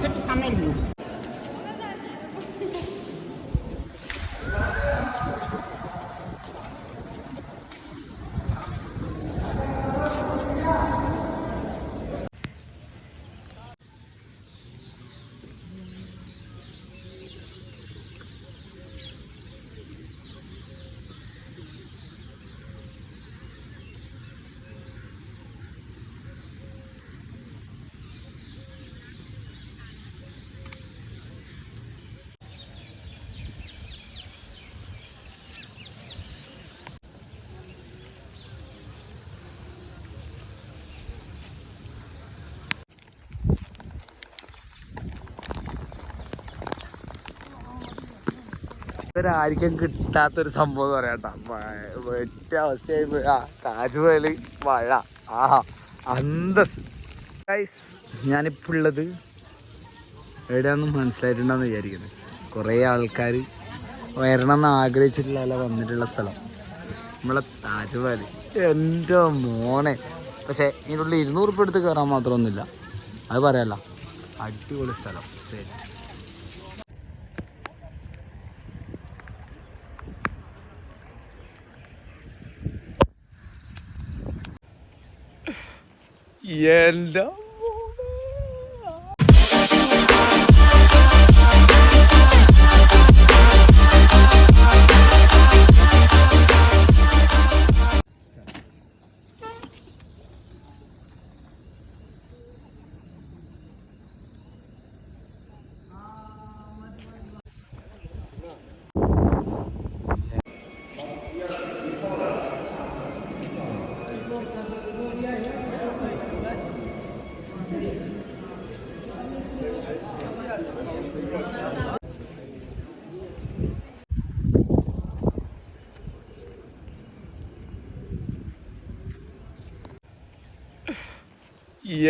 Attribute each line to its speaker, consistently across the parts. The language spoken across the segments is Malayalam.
Speaker 1: ସେଠି ସାମିଲ ହୁଏ।
Speaker 2: ഇവരായിരിക്കും കിട്ടാത്തൊരു സംഭവം എന്ന് പറയാട്ടാ. വെറ്റ അവസ്ഥയായി. താജ്മഹൽ മഴ അന്തസ്. ഗൈസ്, ഞാനിപ്പോൾ ഉള്ളത് എവിടെയാണെന്ന് മനസ്സിലായിട്ടുണ്ടെന്ന് വിചാരിക്കുന്നത്. കുറേ ആൾക്കാർ വരണം എന്ന് ആഗ്രഹിച്ചിട്ടുള്ള വന്നിട്ടുള്ള സ്ഥലം നമ്മളെ താജ്മഹൽ. എൻ്റെ മോനെ. പക്ഷേ ഇതിനുള്ളിൽ 200 ഉറുപ്പിക എടുത്ത് കയറാൻ മാത്രമൊന്നുമില്ല. അത് പറയാമല്ലോ, അടിപൊളി സ്ഥലം. സെറ്റ്. എൻ്റെ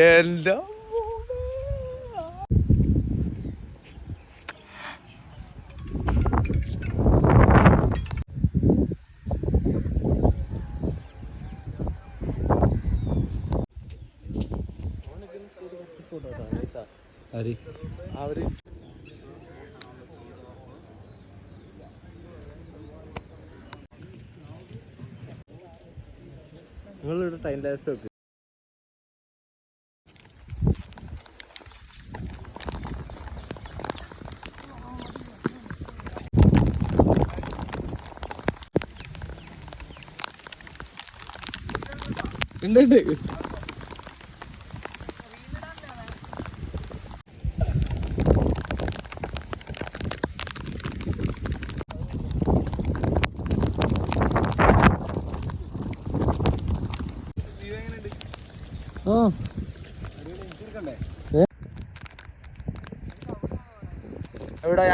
Speaker 2: എൻ്റെ അവര് നിങ്ങളിവിടെ ടൈം ലാപ്സ് വെക്ക്. ഉണ്ട്. എവിടെ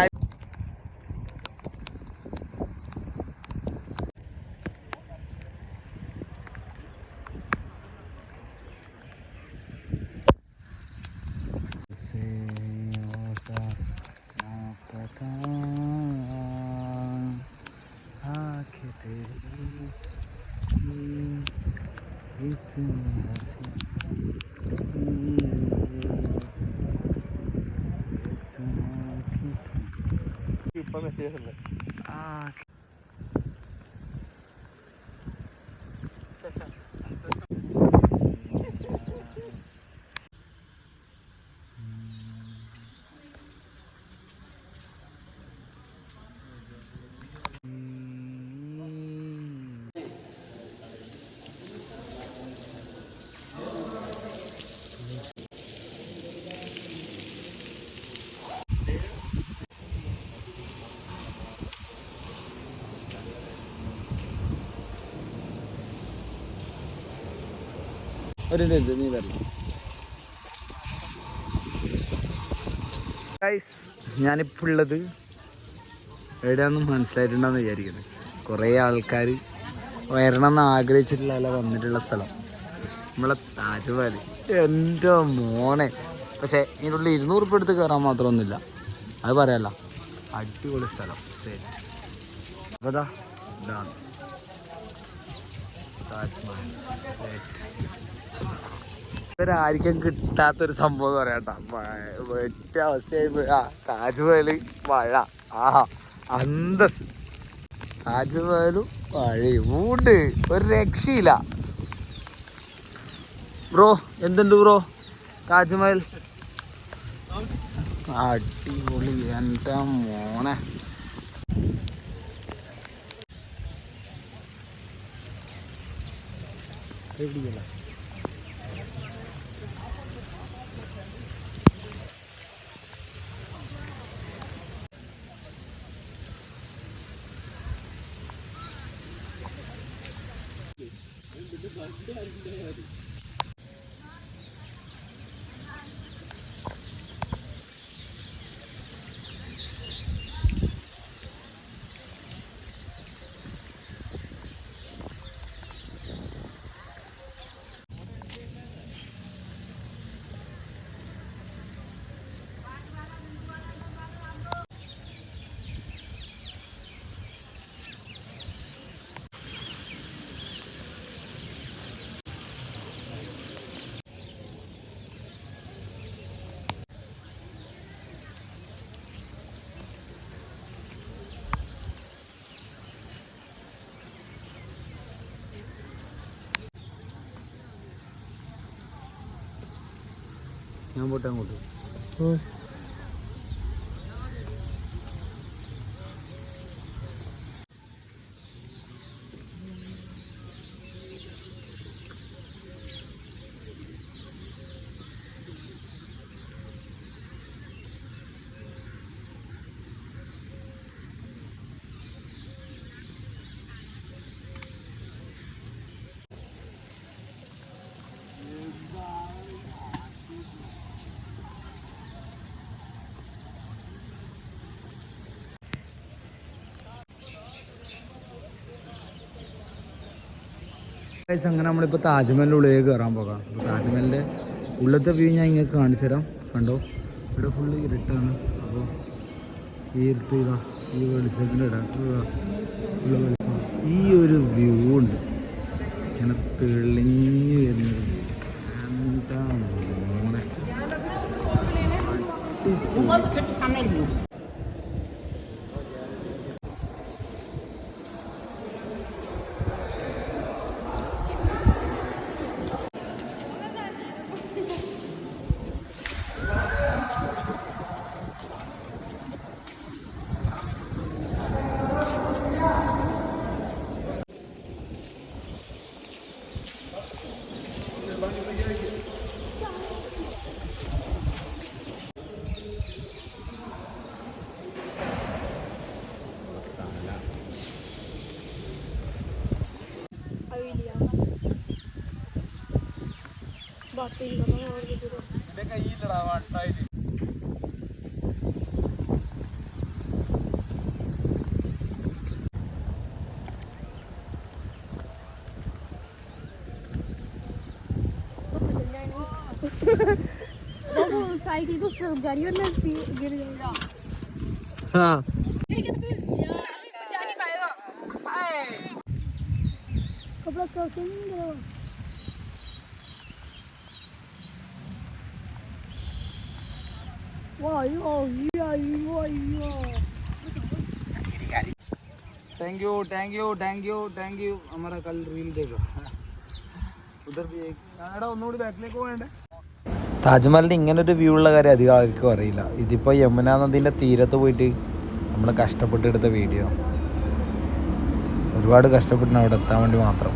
Speaker 2: ഇപ്പൊ മെസ്സേജ് ഉണ്ട്. ഒരു നീ വരണം. ഗൈസ്, ഞാനിപ്പോൾ ഉള്ളത് എവിടെയാണെന്ന് മനസ്സിലായിട്ടുണ്ടെന്ന് വിചാരിക്കുന്നത്. കുറേ ആൾക്കാർ വരണം എന്ന് ആഗ്രഹിച്ചിട്ടുള്ള വന്നിട്ടുള്ള സ്ഥലം നമ്മളെ താജ്മഹൽ. എൻ്റെ മോനെ. പക്ഷേ ഇതിനുള്ളിൽ 200 ഉറുപ്പിക എടുത്ത് കയറാൻ മാത്രമൊന്നുമില്ല. അത് പറയാമല്ലോ, അടിപൊളി സ്ഥലം. സെറ്റ്. അപ്പോൾ ഇതാണ് താജ്മഹൽ. സെറ്റ്. ആർക്കും കിട്ടാത്തൊരു സംഭവം എന്ന് പറയാട്ടോ. വെറ്റ അവസ്ഥയായി. താജ്മഹല് മഴ. അന്തസ്. താജ്മഹലും മഴയും ഊണ്ട് ഒരു രക്ഷയില്ല. ബ്രോ എന്തുണ്ട് ബ്രോ താജ്മഹൽ? അടിപൊളി എൻ്റെ മോനെ. എവിടെയല്ല ഞാൻ പോട്ടെ അങ്ങോട്ട്. അങ്ങനെ നമ്മളിപ്പോൾ താജ്മഹലിൻ്റെ ഉള്ളിലേക്ക് കയറാൻ പോകാം. താജ്മഹലിൻ്റെ ഉള്ളത്തെ വ്യൂ ഞാൻ ഇങ്ങനെ കാണിച്ചു തരാം. കണ്ടോ, ഇവിടെ ഫുള്ള് ഇരുട്ടാണ്. അപ്പോൾ ഈ ഇരുട്ട് ഇതാ ഈ വെളിച്ചത്തിൻ്റെ ഉള്ള വെളിച്ചം, ഈ ഒരു വ്യൂ ഉണ്ട് ഇങ്ങനെ തെളിഞ്ഞു വരുന്നത്. എന്താ മോനെ കയ്യിലടാ വട്ടായിട്ട്.
Speaker 3: साइकिल को गाड़ी में गिर गया।
Speaker 2: हाँ
Speaker 3: कपड़ा कैसे नहीं गिरा? वाह
Speaker 2: thank you thank you thank you thank you. हमारा कल रील देखो उधर भी एक ഒന്നുകൂടി ബാക്കിലേക്ക് പോകണ്ടേ. താജ്മഹലിൻ്റെ ഇങ്ങനൊരു വ്യൂ ഉള്ള കാര്യം അധികം ആർക്കും അറിയില്ല. ഇതിപ്പോൾ യമുന നദീൻ്റെ തീരത്ത് പോയിട്ട് നമ്മൾ കഷ്ടപ്പെട്ടെടുത്ത വീഡിയോ. ഒരുപാട് കഷ്ടപ്പെട്ടിന് അവിടെ എത്താൻ വേണ്ടി മാത്രം.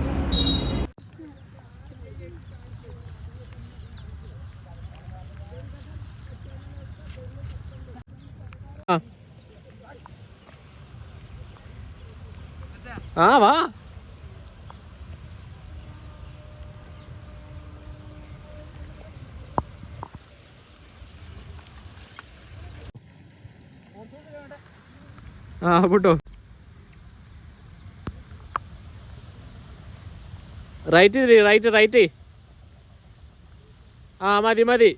Speaker 4: വാ പോട്ടോ. Right right right. മതി മതി.